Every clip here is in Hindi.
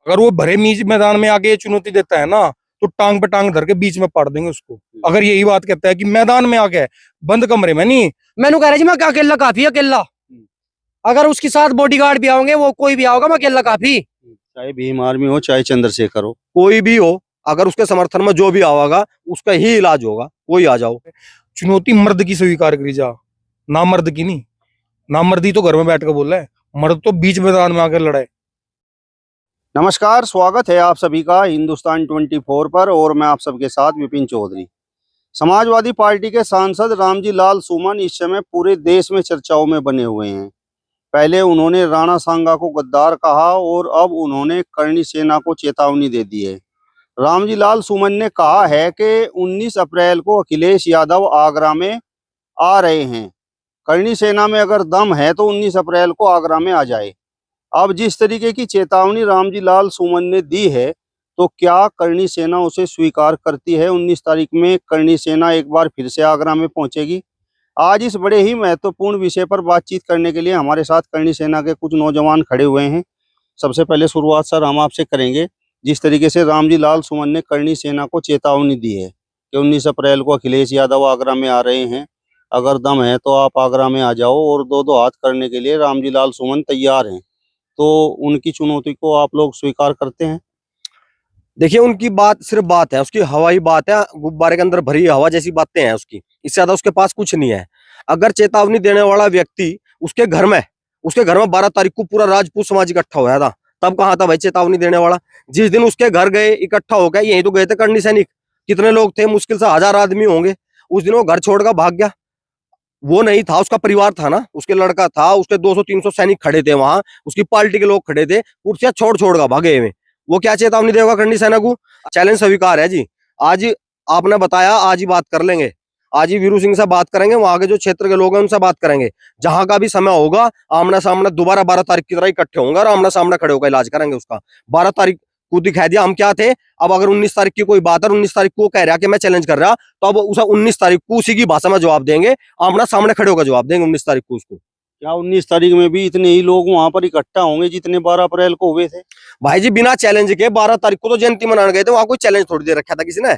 अगर वो भरे मैदान में आके ये चुनौती देता है ना, तो टांग पे टांग धर के बीच में पाड़ देंगे उसको। अगर यही बात कहता है कि मैदान में आके बंद कमरे में नहीं, मैंने कह रहा जी मैं अकेला काफी, अकेला। अगर उसके साथ बॉडीगार्ड भी आओगे, वो कोई भी आओगा, मैं अकेला काफी। चाहे भीम आर्मी हो, चाहे चंद्रशेखर हो, कोई भी हो, अगर उसके समर्थन में जो भी आवागा उसका ही इलाज होगा। कोई आ जाओ। चुनौती मर्द की स्वीकार करी जा, ना मर्द की नहीं। ना मर्दी तो घर में बैठ कर बोल रहा है, मर्द तो बीच मैदान में आकर लड़ाए। नमस्कार, स्वागत है आप सभी का हिंदुस्तान 24 पर और मैं आप सबके साथ विपिन चौधरी। समाजवादी पार्टी के सांसद रामजी लाल सुमन इस समय पूरे देश में चर्चाओं में बने हुए हैं। पहले उन्होंने राणा सांगा को गद्दार कहा और अब उन्होंने करणी सेना को चेतावनी दे दी है। रामजी लाल सुमन ने कहा है कि 19 अप्रैल को अखिलेश यादव आगरा में आ रहे हैं। करणी सेना में अगर दम है तो 19 अप्रैल को आगरा में आ जाए। अब जिस तरीके की चेतावनी रामजी लाल सुमन ने दी है, तो क्या करणी सेना उसे स्वीकार करती है? 19 तारीख में करणी सेना एक बार फिर से आगरा में पहुंचेगी। आज इस बड़े ही महत्वपूर्ण विषय पर बातचीत करने के लिए हमारे साथ करणी सेना के कुछ नौजवान खड़े हुए हैं। सबसे पहले शुरुआत सर हम आपसे करेंगे, जिस तरीके से रामजी लाल सुमन ने करणी सेना को चेतावनी दी है कि 19 अप्रैल को अखिलेश यादव आगरा में आ रहे हैं, अगर दम है तो आप आगरा में आ जाओ, और दो दो हाथ करने के लिए रामजी लाल सुमन तैयार हैं। तो उनकी चुनौती को आप लोग स्वीकार करते हैं? देखिए, उनकी बात सिर्फ बात है, उसकी हवाई बात है, गुब्बारे के अंदर भरी हवा जैसी बातें हैं उसकी। इससे ज्यादा उसके पास कुछ नहीं है। अगर चेतावनी देने वाला व्यक्ति उसके घर में 12 तारीख को पूरा राजपूत समाज इकट्ठा होया था, तब कहाँ था भाई चेतावनी देने वाला? जिस दिन उसके घर गए इकट्ठा होकर, यही तो गए थे करणी सैनिक। कितने लोग थे? मुश्किल से 1000 आदमी होंगे। उस दिन वो घर छोड़कर भाग गया। वो नहीं था, उसका परिवार था ना, उसके लड़का था, उसके 200-300 सैनिक खड़े थे वहां, उसकी पार्टी के लोग खड़े थे, कुर्सियां छोड़ कर भागे हुए। वो क्या चेतावनी देगा करणी सेना को? चैलेंज स्वीकार है जी। आज आपने बताया, आज ही बात कर लेंगे, आज ही वीरू सिंह से बात करेंगे, वहां के जो क्षेत्र के लोग हैं उनसे बात करेंगे। जहां का भी समय होगा, आमना सामना दोबारा 12 तारीख की तरह इकट्ठे होंगे और आमना सामना खड़े होकर इलाज करेंगे उसका। 12 तारीख को दिखा दिया हम क्या थे। अब अगर 19 तारीख की कोई बात है, 19 तारीख को कह रहा कि मैं चैलेंज कर रहा, तो अब उसे 19 तारीख को उसी की भाषा में जवाब देंगे, आमना सामने खड़े होकर जवाब देंगे 19 तारीख को उसको। क्या 19 तारीख में भी इतने ही लोग वहां पर इकट्ठा होंगे जितने 12 अप्रैल को हुए थे? भाई जी, बिना चैलेंज के 12 तारीख को तो जयंती मनाने गए थे, वहां कोई चैलेंज थोड़ी दे रखा था किसी ने।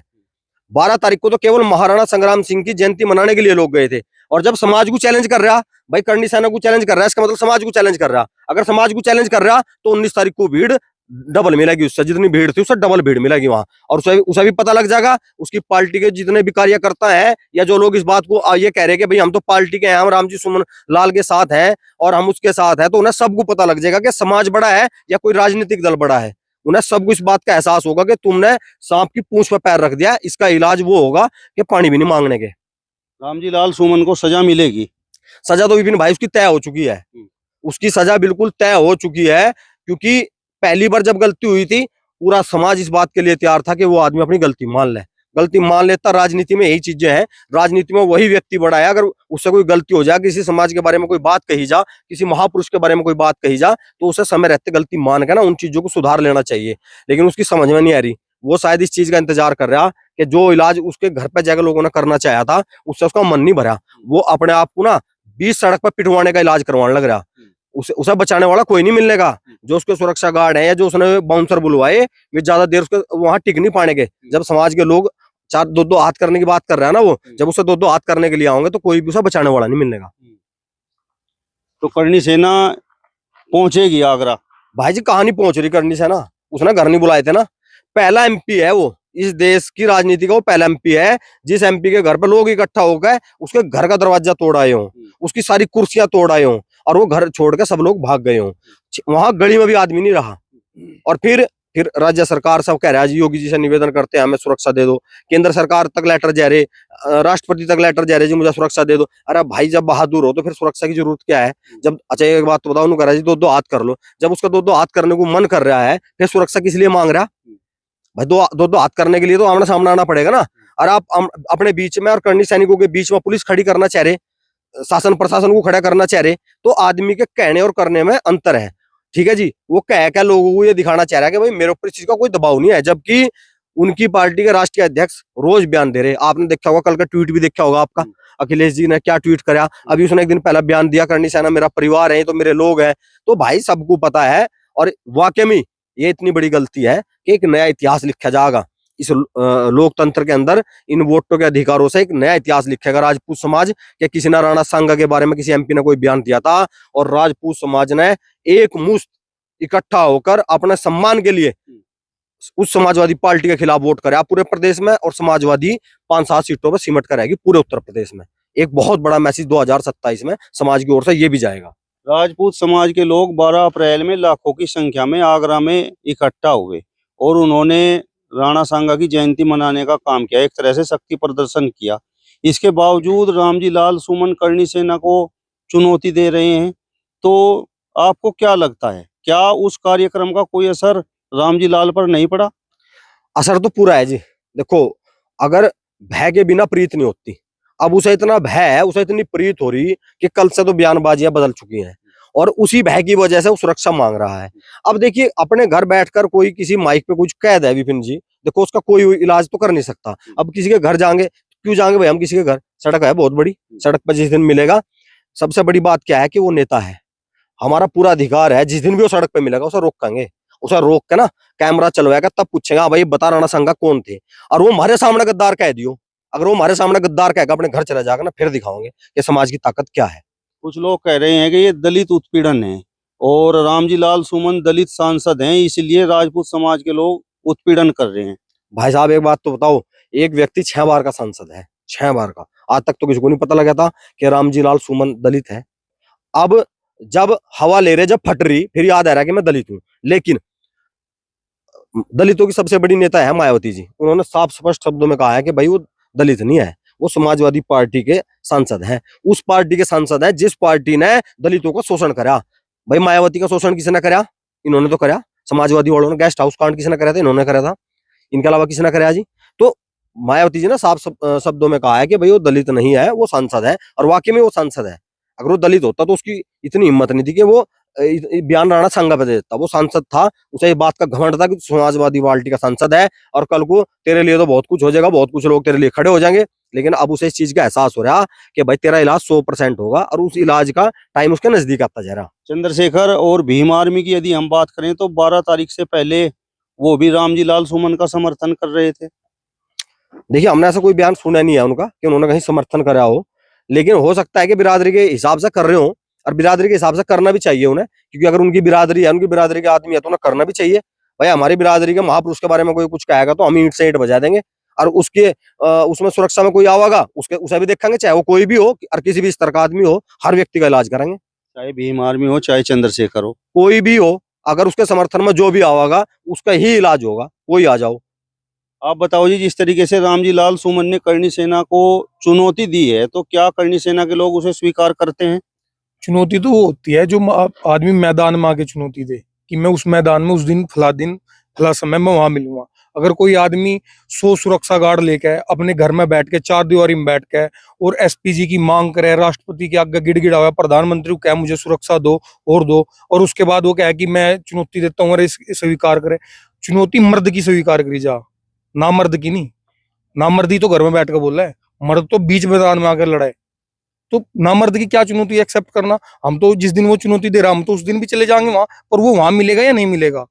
12 तारीख को तो केवल महाराणा संग्राम सिंह की जयंती मनाने के लिए लोग गए थे। और जब समाज को चैलेंज कर रहा, भाई करणी सेना को चैलेंज कर रहा है, इसका मतलब समाज को चैलेंज कर रहा। अगर समाज को चैलेंज कर रहा तो 19 तारीख को भीड़ डबल मिलेगी, उससे जितनी भीड़ थी उससे डबल भीड़ मिलेगी वहां। और उसे भी पता लग जाएगा, उसकी पार्टी के जितने भी कार्यकर्ता हैं या जो लोग इस बात को ये कह रहे हैं कि भाई हम तो पार्टी के हैं, हम रामजी सुमन लाल के साथ हैं और हम उसके साथ हैं, तो उन्हें सबको पता लग जाएगा कि समाज बड़ा है या कोई राजनीतिक दल बड़ा है। उन्हें सबको इस बात का एहसास होगा कि तुमने सांप की पूंछ पर पैर रख दिया। इसका इलाज वो होगा कि पानी भी नहीं मांगने के। रामजी लाल सुमन को सजा मिलेगी? सजा तो विपिन भाई उसकी तय हो चुकी है, उसकी सजा बिल्कुल तय हो चुकी है। क्योंकि पहली बार जब गलती हुई थी, पूरा समाज इस बात के लिए तैयार था कि वो आदमी अपनी गलती मान ले। गलती मान लेता। राजनीति में यही चीजें हैं, राजनीति में वही व्यक्ति बड़ा है। अगर उससे कोई गलती हो जाए, किसी समाज के बारे में कोई बात कही जा, किसी महापुरुष के बारे में कोई बात कही जा, तो उसे समय रहते गलती मान के ना उन चीजों को सुधार लेना चाहिए। लेकिन उसकी समझ में नहीं आ रही। वो शायद इस चीज का इंतजार कर रहा कि जो इलाज उसके घर पे जाकर लोगों ने करना चाहा था, उससे उसका मन नहीं भरा। वो अपने आप को ना 20 सड़क पर पिटवाने का इलाज करवाने लग रहा। उसे बचाने वाला कोई नहीं मिलने का। जो उसके सुरक्षा गार्ड है या जो उसने बाउंसर बुलवाए, वे ज्यादा देर उसके वहां टिक नहीं पाएंगे। जब समाज के लोग 2-2 हाथ करने की बात कर रहे हैं ना, वो जब उसे 2-2 हाथ करने के लिए आओगे तो कोई भी उसे बचाने वाला नहीं मिलेगा। तो करणी सेना पहुंचेगी आगरा? भाई जी, कहां नहीं पहुंच रही करणी सेना? उसने घर नहीं बुलाए थे ना। पहला एमपी है वो, इस देश की राजनीति का वो पहला एमपी है जिस एमपी के घर पे लोग इकट्ठा हो गए, उसके घर का दरवाजा तोड़ आए हों, उसकी सारी कुर्सियां तोड़ आए हों और वो घर छोड़ के सब लोग भाग गए हों। वहां गली में भी आदमी नहीं रहा। और फिर राज्य सरकार सब कह रहा है जी, योगी जी से निवेदन करते हैं हमें सुरक्षा दे दो। केंद्र सरकार तक लेटर जा रहे, राष्ट्रपति तक लेटर जा रहे जी मुझे सुरक्षा दे दो। अरे भाई, जब बहादुर हो तो फिर सुरक्षा की जरूरत क्या है? जब अच्छा एक बात तो बताओ, उन्होंने कहा जी 2-2 हाथ कर लो। जब उसका 2-2 हाथ करने को मन कर रहा है, फिर सुरक्षा किस लिए मांग रहा भाई? 2-2 हाथ करने के लिए तो आमना सामना आना पड़ेगा ना। और आप अपने बीच में और करणी सैनिकों के बीच में पुलिस खड़ी करना चाह रहे, शासन प्रशासन को खड़ा करना चाह रहे, तो आदमी के कहने और करने में अंतर है। ठीक है जी, वो कह लोगों को ये दिखाना चाह रहा है कि भाई मेरे ऊपर इस चीज का कोई दबाव नहीं है, जबकि उनकी पार्टी के राष्ट्रीय अध्यक्ष रोज बयान दे रहे। आपने देखा होगा, कल का ट्वीट भी देखा होगा आपका, अखिलेश जी ने क्या ट्वीट करा। अभी उसने एक दिन पहला बयान दिया, करणी सेना मेरा परिवार है, तो मेरे लोग हैं। तो भाई सबको पता है। और वाकई में ये इतनी बड़ी गलती है कि एक नया इतिहास लिखा जाएगा इस लोकतंत्र के अंदर। इन वोटों के अधिकारों से एक नया इतिहास लिखेगा राजपूत समाज के। किसी ने राणा सांगा के बारे में किसी एमपी ने कोई बयान दिया था और राजपूत समाज ने एक मुश्त इकट्ठा होकर अपने सम्मान के लिए उस समाजवादी पार्टी के खिलाफ वोट करे पूरे प्रदेश में, और समाजवादी 5-7 सीटों पर सिमट कर आएगी पूरे उत्तर प्रदेश में। एक बहुत बड़ा मैसेज 2027 में समाज की ओर से ये भी जाएगा। राजपूत समाज के लोग 12 अप्रैल में लाखों की संख्या में आगरा में इकट्ठा हुए और उन्होंने राणा सांगा की जयंती मनाने का काम किया, एक तरह से शक्ति प्रदर्शन किया। इसके बावजूद रामजी लाल सुमन करणी सेना को चुनौती दे रहे हैं, तो आपको क्या लगता है, क्या उस कार्यक्रम का कोई असर रामजी लाल पर नहीं पड़ा? असर तो पूरा है जी। देखो, अगर भय के बिना प्रीत नहीं होती, अब उसे इतना भय है, उसे इतनी प्रीत हो रही कि कल से तो बयानबाजियां बदल चुकी हैं और उसी भय की वजह से वो सुरक्षा मांग रहा है। अब देखिए, अपने घर बैठकर कोई किसी माइक पे कुछ कह दे विपिन जी, देखो उसका कोई इलाज तो कर नहीं सकता। अब किसी के घर जाएंगे, क्यों जाएंगे भाई हम किसी के घर? सड़क है बहुत बड़ी, सड़क पर जिस दिन मिलेगा, सबसे बड़ी बात क्या है कि वो नेता है, हमारा पूरा अधिकार है, जिस दिन भी वो सड़क पे मिलेगा उसे रोकेंगे, उसे रोक के ना कैमरा चलवाएगा, तब पूछेगा हाँ भाई बता राणा सांगा कौन थे, और वो हमारे सामने गद्दार कह दियो। अगर वो हमारे सामने गद्दार कहेगा, अपने घर चला जाएगा ना, फिर दिखाओगे कि समाज की ताकत क्या है। कुछ लोग कह रहे हैं कि ये दलित उत्पीड़न है और रामजी लाल सुमन दलित सांसद हैं, इसलिए राजपूत समाज के लोग उत्पीड़न कर रहे हैं। भाई साहब एक बात तो बताओ, एक व्यक्ति 6 बार का सांसद है, 6 बार का। आज तक तो किसी को नहीं पता लगा था कि रामजी लाल सुमन दलित है। अब जब हवा ले रहे, जब फट रही, फिर याद आ रहा है कि मैं दलित हूं। लेकिन दलितों की सबसे बड़ी नेता है मायावती जी, उन्होंने साफ स्पष्ट शब्दों में कहा है कि भाई वो दलित नहीं है, वो समाजवादी पार्टी के सांसद हैं। उस पार्टी के सांसद हैं जिस पार्टी ने दलितों का शोषण करा। भाई मायावती का शोषण किसने करा? इन्होंने तो करा। समाजवादी वालों ने गेस्ट हाउस कांड किसने करा था? इन्होंने करा था। इनके अलावा किसने करा जी? तो मायावती जी ने साफ शब्दों में कहा है कि भाई वो दलित नहीं है, वो सांसद है, और वाकई में वो सांसद है। अगर वो दलित होता तो उसकी इतनी हिम्मत नहीं थी कि वो बयान राणा सांगा पे देता। वो सांसद था, उसे इस बात का घमंड था कि समाजवादी पार्टी का सांसद है और कल को तेरे लिए तो बहुत कुछ हो जाएगा, बहुत कुछ लोग तेरे लिए खड़े हो जाएंगे। लेकिन अब उसे इस चीज का एहसास हो रहा कि भाई तेरा इलाज 100% होगा, और उस इलाज का टाइम उसके नजदीक आता जा रहा। चंद्रशेखर और भीम आर्मी की यदि हम बात करें तो 12 तारीख से पहले वो भी रामजी लाल सुमन का समर्थन कर रहे थे। देखिए, हमने ऐसा कोई बयान सुना नहीं है उनका कि उन्होंने कहीं समर्थन करा हो, लेकिन हो सकता है कि बिरादरी के हिसाब से कर रहे हो, और बिरादरी के हिसाब से करना भी चाहिए उन्हें, क्योंकि अगर उनकी बिरादरी है, उनकी बिरादरी के आदमी है, तो उन्हें करना भी चाहिए। भाई हमारी बिरादरी के महापुरुष के बारे में कोई कुछ कहेगा तो हम ईंट से ईंट बजा देंगे, और उसके उसमें सुरक्षा में कोई आवेगा उसे भी देखेंगे, चाहे वो कोई भी हो और किसी भी स्तर का आदमी हो, हर व्यक्ति का इलाज करेंगे। चाहे भीम आर्मी हो, चाहे चंद्रशेखर हो, कोई भी हो, अगर उसके समर्थन में जो भी आवेगा उसका ही इलाज होगा, कोई आ जाओ। आप बताओ जी, जिस तरीके से रामजी लाल सुमन ने करणी सेना को चुनौती दी है, तो क्या करणी सेना के लोग उसे स्वीकार करते हैं? चुनौती तो वो होती है जो आदमी मैदान में आके चुनौती दे कि मैं उस मैदान में उस दिन फला समय में वहां मिलूंगा। अगर कोई आदमी 100 सुरक्षा गार्ड लेके अपने घर में बैठ के 4 दीवारी में बैठ के और एसपीजी की मांग करे, राष्ट्रपति के आगे गिड़गिड़ावे, प्रधानमंत्री को कहे मुझे सुरक्षा दो और दो, और उसके बाद वो कहे कि मैं चुनौती देता हूँ, अरे स्वीकार करे। चुनौती मर्द की स्वीकार करी जा, ना मर्द की नहीं। ना मर्दी तो घर में बैठ कर बोल रहा है, मर्द तो बीच मैदान में आकर लड़ाए। तो नामर्द की क्या चुनौती एक्सेप्ट करना? हम तो जिस दिन वो चुनौती दे रहा, हम तो उस दिन भी चले जाएंगे वहां, पर वो वहां मिलेगा या नहीं मिलेगा,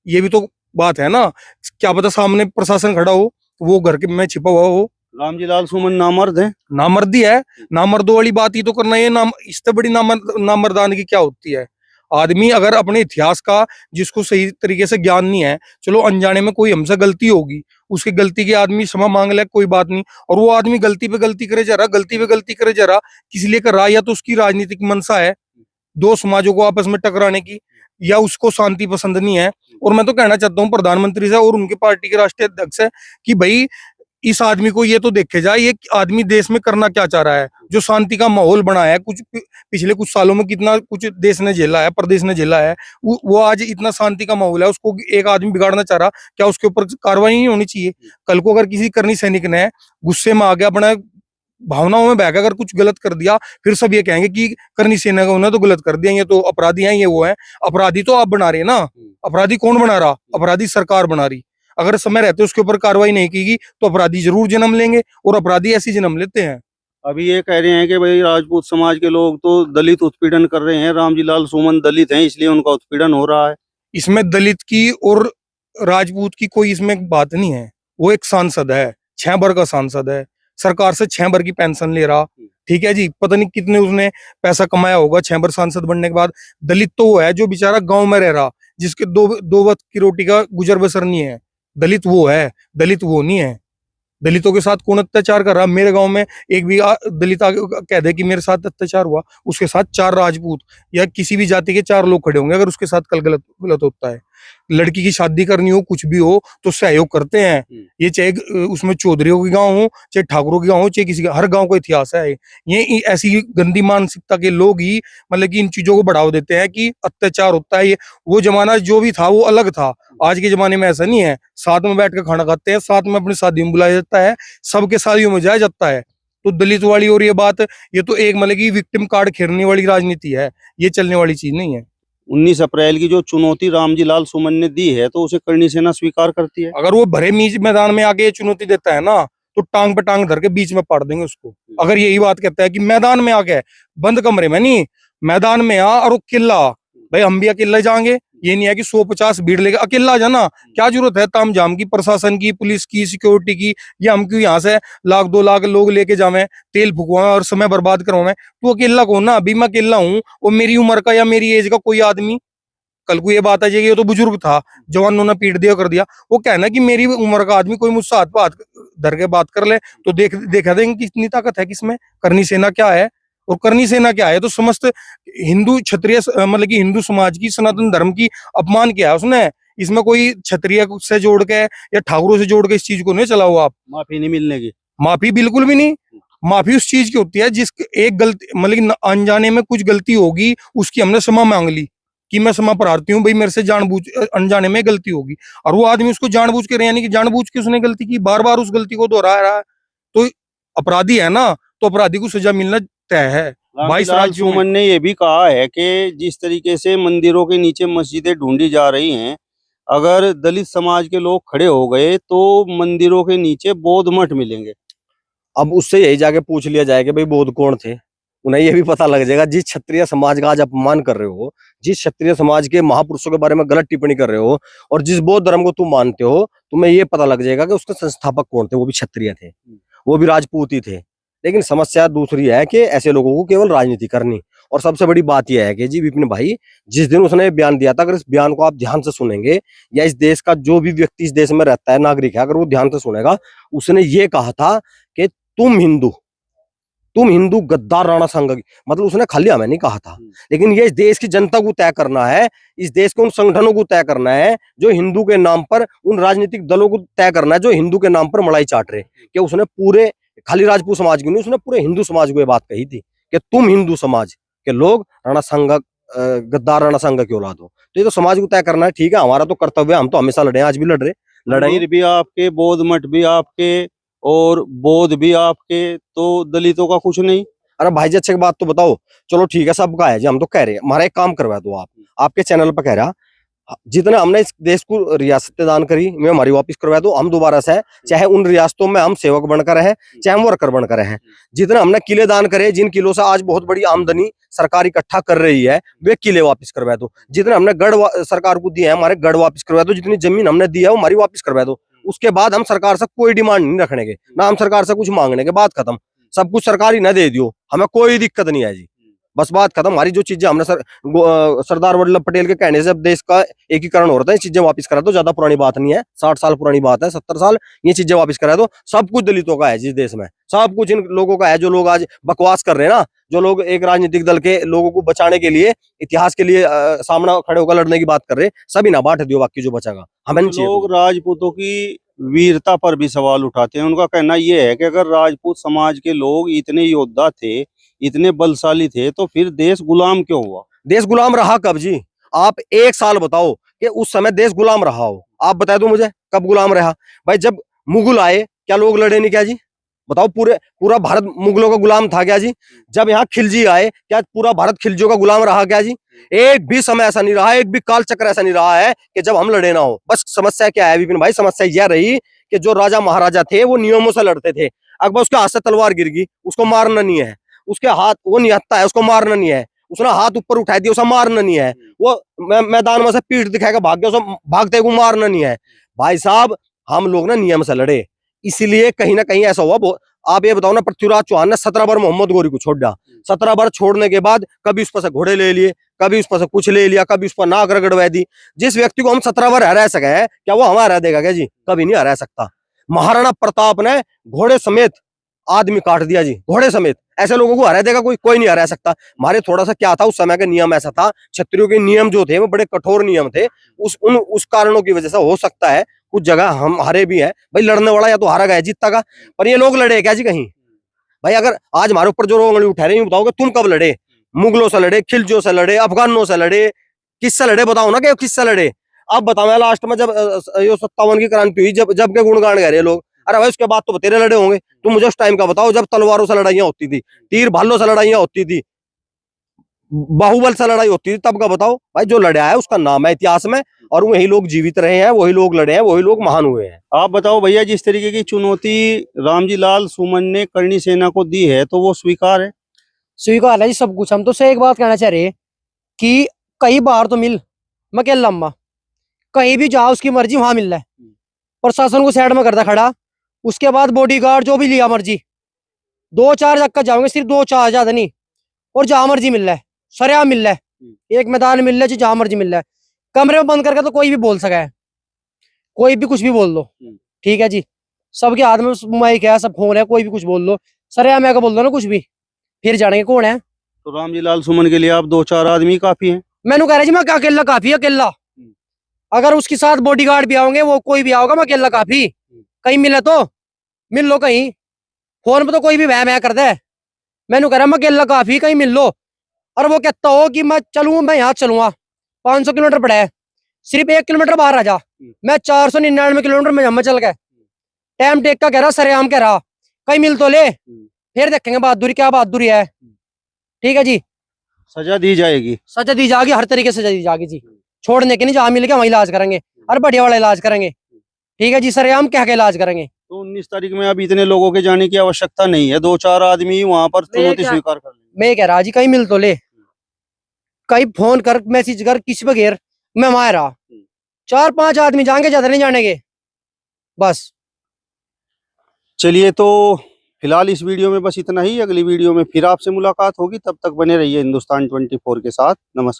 ये भी तो बात है ना। क्या पता सामने प्रशासन खड़ा हो, वो घर के में छिपा हुआ हो। रामजी लाल सुमन नामर्द है? नामर्दी है, नामर्दों वाली बात ही तो करना है। इससे बड़ी नामर्दान की क्या होती है? आदमी अगर अपने इतिहास का, जिसको सही तरीके से ज्ञान नहीं है, चलो अनजाने में कोई हमसे गलती होगी, उसकी गलती के आदमी क्षमा मांग ले, कोई बात नहीं। और वो आदमी गलती पे गलती करे जा रहा, गलती पे गलती करे जा रहा, किस लिए कर रहा? या तो उसकी राजनीतिक मंशा है दो समाजों को आपस में टकराने की, या उसको शांति पसंद नहीं है। और मैं तो कहना चाहता हूँ प्रधानमंत्री से और उनके पार्टी के राष्ट्रीय अध्यक्ष से कि भाई इस आदमी को ये तो देखे जाए, ये आदमी देश में करना क्या चाह रहा है। जो शांति का माहौल बनाया है कुछ पिछले कुछ सालों में, कितना कुछ देश ने झेला है, प्रदेश ने झेला है, वो आज इतना शांति का माहौल है, उसको एक आदमी बिगाड़ना चाह रहा, क्या उसके ऊपर कार्रवाई नहीं होनी चाहिए? कल को अगर किसी करनी सैनिक ने गुस्से में आ गया, अपना भावनाओं में बहकर अगर कुछ गलत कर दिया, फिर सब ये कहेंगे कि करनी सेना का उन्होंने तो गलत कर दिया, ये तो अपराधी हैं, ये वो है। अपराधी तो आप बना रहे हैं ना, अपराधी कौन बना रहा? अपराधी सरकार बना रही। अगर समय रहते उसके ऊपर कार्रवाई नहीं की तो अपराधी जरूर जन्म लेंगे, और अपराधी ऐसी जन्म लेते हैं। अभी ये कह रहे हैं कि भाई राजपूत समाज के लोग तो दलित उत्पीड़न कर रहे हैं, रामजी लाल सुमन दलित हैं इसलिए उनका उत्पीड़न हो रहा है। इसमें दलित की और राजपूत की कोई इसमें बात नहीं है। वो एक सांसद है, 6 बार का सांसद है, सरकार से 6 बार की पेंशन ले रहा, ठीक है जी। पता नहीं कितने उसने पैसा कमाया होगा 6 बार सांसद बनने के बाद। दलित तो वो है जो बेचारा गांव में रह रहा, जिसके दो वक्त की रोटी का गुजर बसर नहीं है। दलित वो है, दलित वो नहीं है। दलितों के साथ कौन अत्याचार कर रहा? मेरे गांव में एक भी दलित कह दे कि मेरे साथ अत्याचार हुआ, उसके साथ 4 राजपूत या किसी भी जाति के 4 लोग खड़े होंगे अगर उसके साथ कल गलत होता है। लड़की की शादी करनी हो, कुछ भी हो, तो सहयोग करते हैं। ये चाहे उसमें चौधरियों के गांव हो, चाहे ठाकुरों के गांव हो, चाहे किसी का, हर गांव का इतिहास है। ये ऐसी गंदी मानसिकता के लोग ही मतलब कि इन चीजों को बढ़ावा देते हैं कि अत्याचार होता है। ये वो जमाना जो भी था वो अलग था, आज के जमाने में ऐसा नहीं है। साथ में बैठ कर खाना खाते हैं, साथ में अपनी शादी में बुलाया जाता है, सबके शादियों में जाया जाता है। तो दलित वाली और ये बात, ये तो एक मतलब की विक्टिम कार्ड खेलने वाली राजनीति है, ये चलने वाली चीज नहीं है। 19 अप्रैल की जो चुनौती रामजी लाल सुमन ने दी है, तो उसे करनी सेना स्वीकार करती है। अगर वो भरे मीज मैदान में आके ये चुनौती देता है ना, तो टांग पे टांग धर के बीच में पाड़ देंगे उसको। अगर यही बात कहता है कि मैदान में आके, बंद कमरे में नहीं, मैदान में आ और अकेला, भाई हम भी अकेला जाएंगे। ये नहीं है कि 150 भीड़ लेके अकेला जाना, क्या जरूरत है तामझाम की, प्रशासन की, पुलिस की, सिक्योरिटी की। ये हम क्यों यहाँ से 1 2 लाख लोग लेके जावे, तेल फुकवाए और समय बर्बाद करवाए? तो अकेला कौन ना, अभी मैं अकेला हूँ, और मेरी उम्र का या मेरी एज का कोई आदमी कल को ये बात आ जाएगी ये तो बुजुर्ग था, जवानों ने पीट दिया कर दिया, वो कहना कि मेरी उम्र का आदमी कोई मुझसे हाथ पे हाथ धर के बात कर ले, तो देखा देंगे कि इतनी ताकत है किसमें। करनी सेना क्या है और करनी सेना क्या है? तो समस्त हिंदू क्षत्रिय मतलब कि हिंदू समाज की, सनातन धर्म की अपमान किया है उसने। इसमें कोई क्षत्रिय से जोड़ के या ठाकुरों से जोड़ के इस चीज को नहीं चलाओ आप। माफी नहीं मिलने की, माफी बिल्कुल भी नहीं। माफी उस चीज की होती है जिस एक गलती मतलब कि अनजाने में कुछ गलती होगी, उसकी हमने क्षमा मांग ली कि मैं क्षमा प्रार्थी हूँ भाई, मेरे से जानबूझ अनजाने में गलती होगी। और वो आदमी उसको जानबूझ के, यानी कि जानबूझ के उसने गलती की, बार बार उस गलती को दोहरा रहा है, तो अपराधी है ना, तो अपराधी को सजा मिलना तय है। 22 रामजी लाल राज्यों में सुमन ने ये भी कहा है कि जिस तरीके से मंदिरों के नीचे मस्जिदें ढूंढी जा रही हैं, अगर दलित समाज के लोग खड़े हो गए तो मंदिरों के नीचे बौद्ध मठ मिलेंगे। अब उससे यही जाके पूछ लिया जाए कि भाई बौद्ध कौन थे, उन्हें ये भी पता लग जाएगा। जिस क्षत्रिय समाज का आज अपमान कर रहे हो, जिस क्षत्रिय समाज के महापुरुषों के बारे में गलत टिप्पणी कर रहे हो, और जिस बौद्ध धर्म को तुम मानते हो, तुम्हें ये पता लग जाएगा कि उसके संस्थापक कौन थे। वो भी क्षत्रिय थे, वो भी राजपूत ही थे। लेकिन समस्या दूसरी है कि ऐसे लोगों को केवल राजनीति करनी। और सबसे बड़ी बात यह है कि जी विपिन भाई, जिस दिन उसने बयान दिया था, अगर इस बयान को आप ध्यान से सुनेंगे, या इस देश का जो भी व्यक्ति इस देश में रहता है, नागरिक है, अगर वो ध्यान से सुनेगा, उसने ये कहा था कि तुम हिंदू गद्दार राणा संघ, मतलब उसने खाली हमें नहीं कहा था, लेकिन ये इस देश की जनता को तय करना है, इस देश के उन संगठनों को तय करना है जो हिंदू के नाम पर, उन राजनीतिक दलों को तय करना है जो हिंदू के नाम पर मलाई चाट रहे। कि उसने पूरे खाली राजपूत समाज को नहीं, उसने पूरे हिंदू समाज को ये बात कही थी कि तुम हिंदू समाज के लोग राणा संघ, गद्दार राणा संघ की औलाद हो। तो ये तो समाज को तय करना है, ठीक है, हमारा तो कर्तव्य है, हम तो हमेशा लड़े, आज भी लड़ रहे, मंदिर भी आपके, बौद्ध मठ भी आपके और बौद्ध भी आपके, तो दलितों का कुछ नहीं। अरे भाई जी, अच्छे की बात तो बताओ। चलो ठीक है, सबका है जी, हम तो कह रहे हैं, हमारा एक काम करवा दो आप, आपके चैनल पर कह रहा, जितने हमने इस देश को रियासतें दान करी, मैं हमारी वापस करवा दो, हम दोबारा से, चाहे उन रियासतों में हम सेवक बनकर रहे, चाहे हम वर्कर बनकर रहे। जितने हमने किले दान करे, जिन किलों से आज बहुत बड़ी आमदनी सरकार इकट्ठा कर रही है, वे किले वापस करवा दो। जितने हमने गढ़ सरकार को दिए हैं, हमारे गढ़ वापस करवा दो। जितनी जमीन हमने दी है वो हमारी वापस करवा दो। उसके बाद हम सरकार से कोई डिमांड नहीं रखने के, ना हम सरकार से कुछ मांगने के, बात खत्म। सब कुछ सरकार ही न दे दियो, हमें कोई दिक्कत नहीं है जी, बस बात खत्म। हमारी जो चीजें हमने सरदार वल्लभ पटेल के कहने से अब देश का एकीकरण हो रहा था, ये चीजें वापस करा दो, ज्यादा पुरानी बात नहीं है, 60 साल पुरानी बात है, 70 साल, ये चीजें वापस करा दो। सब कुछ दलितों का है जिस देश में, सब कुछ इन लोगों का है जो लोग आज बकवास कर रहे हैं ना, जो लोग एक राजनीतिक दल के लोगों को बचाने के लिए, इतिहास के लिए सामना खड़े होकर लड़ने की बात कर रहे हैं, सभी ना बांट दियो, बाकी जो बचेगा हमें नहीं चाहिए। लोग राजपूतों की वीरता पर भी सवाल उठाते हैं। उनका कहना यह है कि अगर राजपूत समाज के लोग इतने योद्धा थे, इतने बलशाली थे, तो फिर देश गुलाम क्यों हुआ? देश गुलाम रहा कब जी? आप एक साल बताओ कि उस समय देश गुलाम रहा हो, आप बता दो मुझे कब गुलाम रहा। भाई जब मुगल आए, क्या लोग लड़े नहीं? क्या जी बताओ, पूरा भारत मुगलों का गुलाम था क्या जी? जब यहाँ खिलजी आए, क्या पूरा भारत खिलजियों का गुलाम रहा क्या जी? एक भी समय ऐसा नहीं रहा, एक भी काल चक्र ऐसा नहीं रहा है कि जब हम लड़े ना हो। बस समस्या क्या है विपिन भाई? समस्या यह रही कि जो राजा महाराजा थे वो नियमों से लड़ते थे। अकबर उसके हाथ से तलवार गिर गई, उसको मारना नहीं है, उसके हाथ वो निहत्था है, उसको मारना नहीं है, उसने हाथ ऊपर उठा दिया, उसे मारना नहीं है। वो मैदान में से पीठ दिखाएगा भाग गया, उसे भागते को मारना नहीं है। भाई साहब हम लोग ना नियम से लड़े, इसलिए कहीं ना कहीं ऐसा हुआ। आप ये बताओ ना, पृथ्वीराज चौहान ने 17 बार मोहम्मद गोरी को छोड़ा। 17 बार छोड़ने के बाद कभी उस पर से घोड़े ले लिए, कभी उस पर से कुछ ले लिया, कभी उस पर नाक रगड़वा दी। जिस व्यक्ति को हम 17 बार हरा सके हैं, क्या वो हमारा हरा देगा क्या जी? कभी नहीं हरा सकता। महाराणा प्रताप ने घोड़े समेत आदमी काट दिया जी, घोड़े समेत। ऐसे लोगों को हरा देगा कोई? कोई नहीं हरा सकता। हमारे थोड़ा सा क्या था, उस समय का नियम ऐसा था, क्षत्रियों के नियम जो थे वो बड़े कठोर नियम थे। उस कारणों की वजह से हो सकता है कुछ जगह हम हारे भी हैं। भाई लड़ने वाला या तो हारा गया जीतता का, पर ये लोग लड़े क्या जी कहीं? भाई अगर आज हमारे ऊपर जो उंगली उठा रहे हैं, बताओगे तुम कब लड़े? मुगलों से लड़े, खिलजों से लड़े, अफगानों से लड़े, किससे लड़े बताओ ना, कि किससे लड़े? अब बताओ लास्ट में जब 57 की क्रांति हुई, जब के गुणगान गा रहे लोग, अरे भाई उसके बाद तो तेरे लड़े होंगे। तुम मुझे उस टाइम का बताओ जब तलवारों से लड़ाइयां होती थी, तीर भालों से लड़ाइयां होती थी, बाहुबल से लड़ाई होती थी, तब का बताओ। भाई जो लड़ा है उसका नाम है इतिहास में, और वही लोग जीवित रहे हैं, वही लोग लड़े हैं, वही लोग महान हुए हैं। आप बताओ भैया, जिस तरीके की चुनौती रामजी लाल सुमन ने करणी सेना को दी है, तो वो स्वीकार है? स्वीकार है जी सब कुछ। हम तो से एक बात कहना चाह रहे हैं कि कई बार तो मिल मकेल लम्बा, कहीं भी जाओ उसकी मर्जी वहां मिल रहा है। प्रशासन को साइड में करता खड़ा, उसके बाद बॉडीगार्ड जो भी लिया मर्जी, 2-4 जगह जाओगे, सिर्फ 2-4 ज्यादा नहीं, और जहां मर्जी मिल रहा है, सरेआम मिल रहा है, एक मैदान मिल रहा है जहां मर्जी मिल रहा है। कमरे में बंद करके तो कोई भी बोल सका है, कोई भी कुछ भी बोल लो, ठीक है जी। सबके हाथ में माइक है, सब फोन है, कोई भी कुछ बोल लो, सरेआम का बोल दो ना कुछ भी, फिर जानेंगे कौन है। तो रामजी लाल सुमन के लिए आप 2-4 आदमी काफी हैं? मैंने कह रहा जी मैं अकेला काफी, अकेला। अगर उसके साथ बॉडीगार्ड भी आओगे, वो कोई भी आओगा, मैं अकेला काफी। कहीं मिले तो मिल लो, कहीं फोन पे तो कोई भी वह मैं कर दे। मैंने कह रहा मैं अकेला काफी, कहीं मिल लो। और वो कहता हो कि मैं चलूँ, मैं यहाँ चलूंगा, 500 किलोमीटर पड़ा है, सिर्फ 1 किलोमीटर बाहर आ जा, मैं 499 किलोमीटर में जम्मा चल गए। टाइम टेक का कह रहा, सरेआम कह रहा, कहीं मिल तो ले, फिर देखेंगे बहादुरी क्या बहादुरी है। ठीक है जी, सजा दी जाएगी? सजा दी जाएगी, हर तरीके से सजा दी जाएगी जी। छोड़ने के नहीं, जहाँ मिल गया वहीं इलाज करेंगे, और बढ़िया वाला इलाज करेंगे। ठीक है जी, सरेआम कह के इलाज करेंगे। तो 19 तारीख में अब इतने लोगों के जाने की आवश्यकता नहीं है, 2-4 आदमी वहां पर चुनौती स्वीकार कर लेंगे। मैं कह रहा जी कहीं मिल तो ले, कहीं फोन कर, मैसेज कर, किसी बगैर मैं वहां रहा। 4-5 आदमी जाएंगे, ज्यादा नहीं जानेंगे बस। चलिए, तो फिलहाल इस वीडियो में बस इतना ही। अगली वीडियो में फिर आपसे मुलाकात होगी, तब तक बने रहिए हिंदुस्तान 24 के साथ। नमस्कार।